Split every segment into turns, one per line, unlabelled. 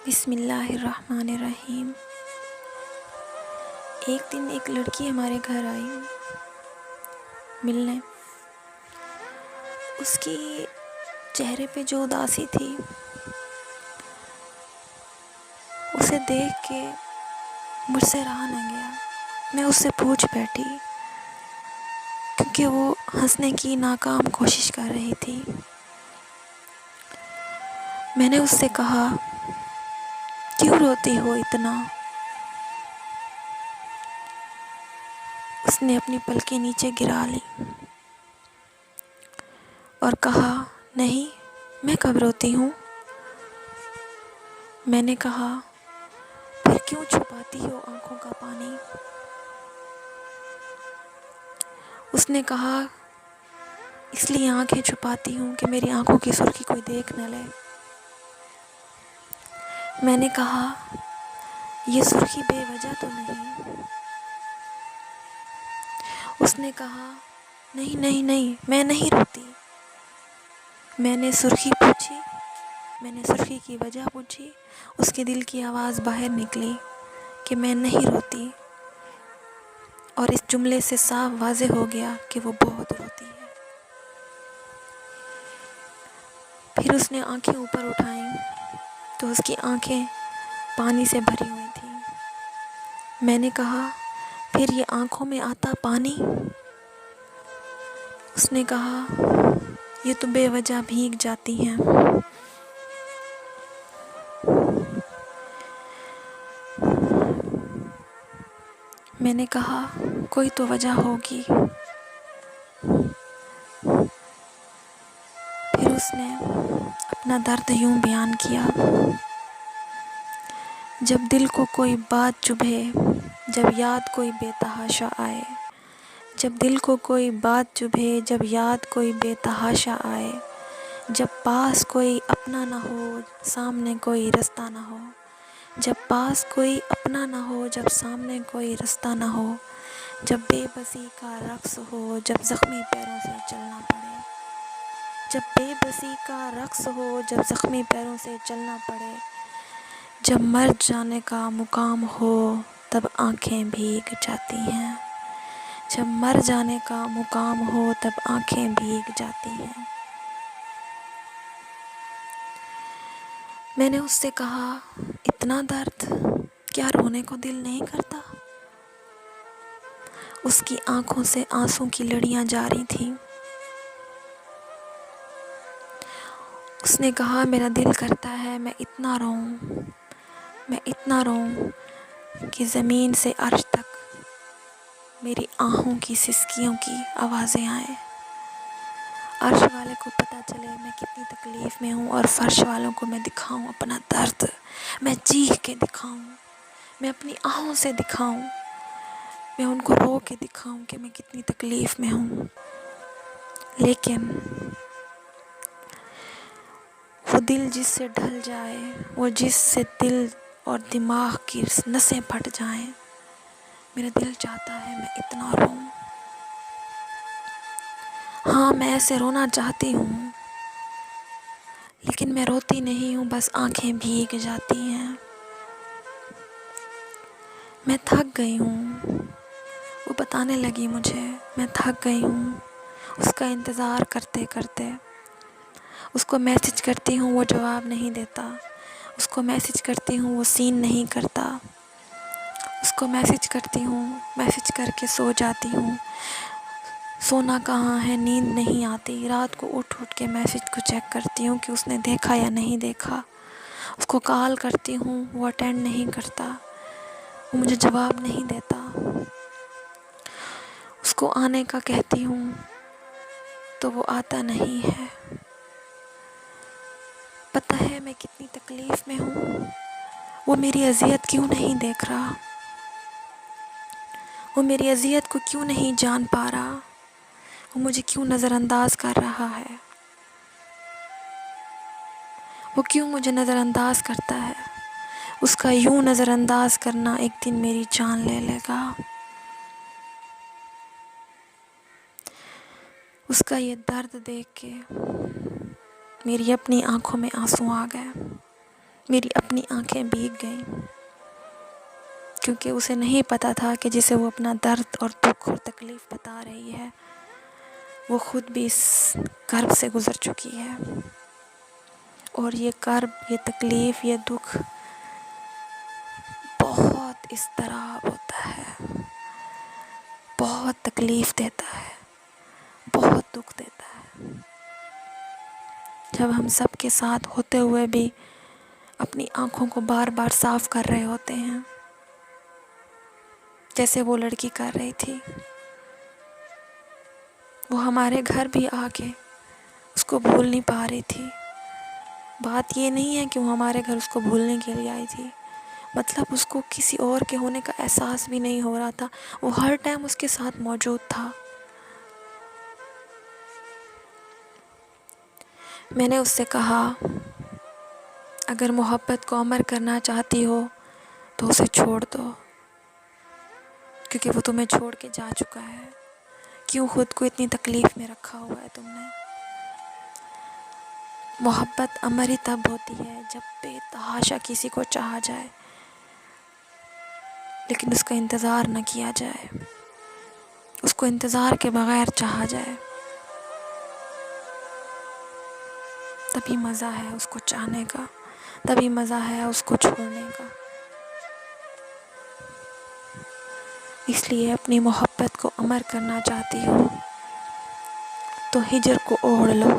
بسم اللہ الرحمن الرحیم۔ ایک دن ایک لڑکی ہمارے گھر آئی ملنے۔ اس کی چہرے پہ جو اداسی تھی اسے دیکھ کے مجھ سے رہا نہ گیا۔ میں اس سے پوچھ بیٹھی کیونکہ وہ ہنسنے کی ناکام کوشش کر رہی تھی۔ میں نے اس سے کہا، کیوں روتی ہو اتنا؟ اس نے اپنی پلکیں نیچے گرا لی اور کہا، نہیں، میں کب روتی ہوں؟ میں نے کہا، پھر کیوں چھپاتی ہو آنکھوں کا پانی؟ اس نے کہا، اس لیے آنکھیں چھپاتی ہوں کہ میری آنکھوں کی سرخی کوئی دیکھ نہ لے۔ میں نے کہا، یہ سرخی بے وجہ تو نہیں؟ اس نے کہا، نہیں نہیں نہیں، میں نہیں روتی۔ میں نے سرخی کی وجہ پوچھی۔ اس کے دل کی آواز باہر نکلی کہ میں نہیں روتی، اور اس جملے سے صاف واضح ہو گیا کہ وہ بہت روتی ہے۔ پھر اس نے آنکھیں اوپر اٹھائیں تو اس کی آنکھیں پانی سے بھری ہوئی تھیں۔ میں نے کہا، پھر یہ آنکھوں میں آتا پانی؟ اس نے کہا، یہ تو بے وجہ بھیگ جاتی ہیں۔ میں نے کہا، کوئی تو وجہ ہوگی۔ پھر اس نے اپنا درد یوں بیان کیا، جب دل کو کوئی بات چبھے، جب یاد کوئی بے تحاشا آئے، جب دل کو کوئی بات چبھے، جب یاد کوئی بے تحاشا آئے، جب پاس کوئی اپنا نہ ہو، سامنے کوئی رستہ نہ ہو، جب پاس کوئی اپنا نہ ہو، جب سامنے کوئی رستہ نہ ہو، جب بے بسی کا رقص ہو، جب زخمی پیروں سے چلنا پڑے، جب بے بسی کا رقص ہو، جب زخمی پیروں سے چلنا پڑے، جب مر جانے کا مقام ہو، تب آنکھیں بھیگ جاتی ہیں، جب مر جانے کا مقام ہو، تب آنکھیں بھیگ جاتی ہیں۔ میں نے اس سے کہا، اتنا درد، کیا رونے کو دل نہیں کرتا؟ اس کی آنکھوں سے آنسوں کی لڑیاں جاری تھیں۔ اس نے کہا، میرا دل کرتا ہے میں اتنا روں کہ زمین سے عرش تک میری آہوں کی سسکیوں کی آوازیں آئیں، عرش والے کو پتہ چلے میں کتنی تکلیف میں ہوں، اور فرش والوں کو میں دکھاؤں اپنا درد، میں چیخ کے دکھاؤں، میں اپنی آہوں سے دکھاؤں، میں ان کو رو کے دکھاؤں کہ میں کتنی تکلیف میں ہوں۔ لیکن وہ دل جس سے ڈھل جائے، وہ جس سے دل اور دماغ کی نسیں پھٹ جائیں، میرا دل چاہتا ہے میں اتنا روں۔ ہاں، میں ایسے رونا چاہتی ہوں، لیکن میں روتی نہیں ہوں، بس آنکھیں بھیگ جاتی ہیں۔ میں تھک گئی ہوں، وہ بتانے لگی مجھے، میں تھک گئی ہوں اس کا انتظار کرتے کرتے۔ اس کو میسج کرتی ہوں، وہ جواب نہیں دیتا، اس کو میسج کرتی ہوں، وہ سین نہیں کرتا، اس کو میسج کرتی ہوں، میسج کر کے سو جاتی ہوں، سونا کہاں ہے، نیند نہیں آتی، رات کو اٹھ کے میسج کو چیک کرتی ہوں کہ اس نے دیکھا یا نہیں دیکھا، اس کو کال کرتی ہوں، وہ اٹینڈ نہیں کرتا، وہ مجھے جواب نہیں دیتا، اس کو آنے کا کہتی ہوں تو وہ آتا نہیں ہے۔ پتہ ہے میں کتنی تکلیف میں ہوں؟ وہ میری اذیت کیوں نہیں دیکھ رہا؟ وہ میری اذیت کو کیوں نہیں جان پا رہا؟ وہ مجھے کیوں نظر انداز کر رہا ہے؟ وہ کیوں مجھے نظر انداز کرتا ہے؟ اس کا یوں نظر انداز کرنا ایک دن میری جان لے لے گا۔ اس کا یہ درد دیکھ کے میری اپنی آنکھوں میں آنسو آ گئے۔ میری اپنی آنکھیں بھیگ گئیں، کیونکہ اسے نہیں پتہ تھا کہ جسے وہ اپنا درد اور دکھ اور تکلیف بتا رہی ہے وہ خود بھی اس کرب سے گزر چکی ہے، اور یہ کرب، یہ تکلیف، یہ دکھ بہت اضطراب ہوتا ہے، بہت تکلیف دیتا ہے، بہت دکھ دیتا ہے، جب ہم سب کے ساتھ ہوتے ہوئے بھی اپنی آنکھوں کو بار بار صاف کر رہے ہوتے ہیں، جیسے وہ لڑکی کر رہی تھی۔ وہ ہمارے گھر بھی آ کے اس کو بھول نہیں پا رہی تھی۔ بات یہ نہیں ہے کہ وہ ہمارے گھر اس کو بھولنے کے لیے آئی تھی، مطلب اس کو کسی اور کے ہونے کا احساس بھی نہیں ہو رہا تھا، وہ ہر ٹائم اس کے ساتھ موجود تھا۔ میں نے اس سے کہا، اگر محبت کو امر کرنا چاہتی ہو تو اسے چھوڑ دو، کیونکہ وہ تمہیں چھوڑ کے جا چکا ہے، کیوں خود کو اتنی تکلیف میں رکھا ہوا ہے تم نے؟ محبت امر ہی تب ہوتی ہے جب بے تحاشا کسی کو چاہا جائے، لیکن اس کا انتظار نہ کیا جائے، اس کو انتظار کے بغیر چاہا جائے، تبھی مزہ ہے اس کو چاہنے کا، تبھی مزہ ہے اس کو چھوڑنے کا۔ اس لیے اپنی محبت کو امر کرنا چاہتی ہو تو ہجر کو اوڑھ لو۔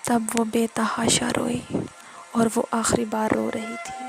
تب وہ بے تحاشا روئی، اور وہ آخری بار رو رہی تھی۔